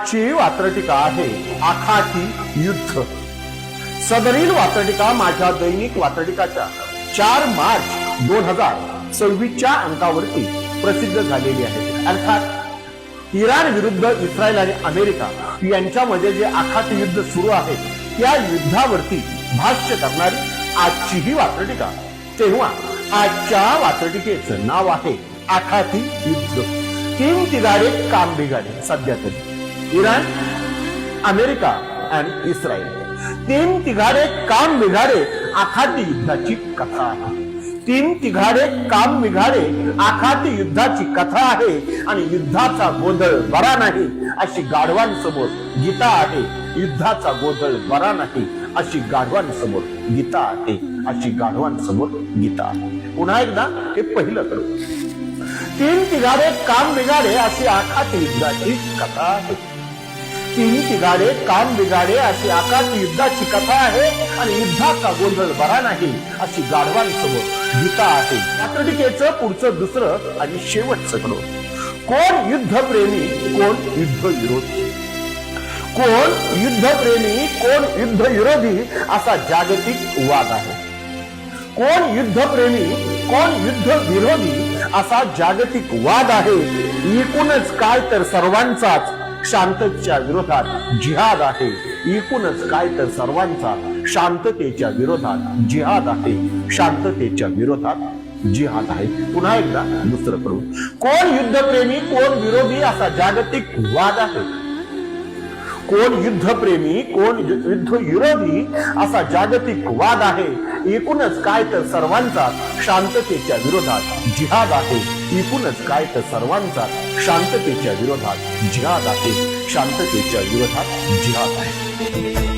आजची वात्रटिका आहे आखाती युद्ध। सदरील वात्रटिका माझ्या दैनिक वात्रटिकाच्या 4 मार्च 2026 अंकावरती प्रसिद्ध झालेली आहे। अर्थात इराण विरुद्ध इस्रायल आणि अमेरिका यांच्यामध्ये जे आखाती युद्ध सुरू आहे त्या युद्धावरती भाष्य करणारी आजची ही वात्रटिका। तेव्हा आजच्या वात्रटिकेचं नाव आहे आखाती युद्ध। 3 तिघाडे काम बिघाडे। सध्या तरी इराण, अमेरिका आणि इस्रायल 3 तिघाडे काम बिघाडे आखाती युद्धाची कथा आहे। 3 तिघाडे काम बिघाडे आखाती युद्धाची कथा आहे आणि युद्धाचा गोंधळ बरा नाही अशी गाढवांसमोर गीता आहे। युद्धाचा गोंधळ बरा नाही अशी गाढवांसमोर गीता आहे, अशी गाढवांसमोर गीता आहे। पुन्हा एकदा हे पहिलं करू। 3 तिघाडे काम बिघाडे अशी आखाती युद्धाची कथा आहे। 3 तिघाडे काम बिघाडे अशी आखाती युद्धाची कथा आहे आणि युद्धाचा गोंधळ बरा नाही अशी गाढवांसमोर गीता आहे। वात्रटिकेचं पुढचं दुसरं आणि शेवटचं करू। कोण युद्धप्रेमी, कोण युद्ध विरोधी? कोण युद्धप्रेमी, कोण युद्ध विरोधी असा जागतिक वाद आहे। कोण युद्धप्रेमी, कोण युद्ध विरोधी असा जागतिक वाद आहे। एकूणच काय तर सर्वांचाच शांततेच्या विरोधात जिहाद आहे। एकूणच काय तर सर्वांचा शांततेच्या विरोधात जिहाद आहे। शांततेच्या विरोधात जिहाद आहे। पुन्हा एकदा दुसरं करू। कोण युद्धप्रेमी, कोण विरोधी असा जागतिक वाद आहे। कोण युद्धप्रेमी, कोण युद्ध विरोधी असा जागतिक वाद आहे। एकूणच काय तर सर्वांचा शांततेच्या विरोधात जिहाद आहे। एकूणच काय तर सर्वांचा शांततेच्या विरोधात जिहाद आहे। शांततेच्या विरोधात जिहाद आहे।